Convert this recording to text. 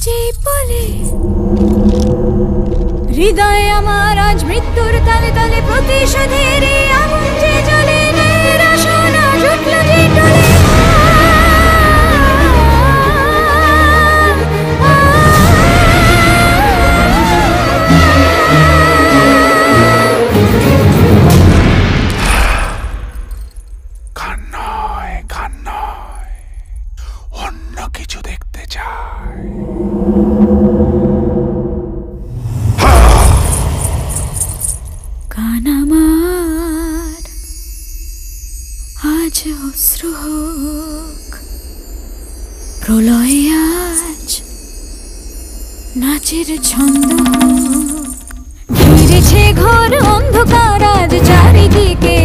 যেই বলে হৃদয় আমার আজ মৃত্যুর তালে তালে প্রতিশোধের আগুন যে জ্বলে নিরাশা না জুটল যে টলে গান নয় অন্য কিছু দেখতে চাই। গান আমার আজ অশ্রু হোক, প্রলয়ে আজ নাচের ছন্দ হোক, ঘিরেছে ঘর অন্ধকার আজ চারিদিকে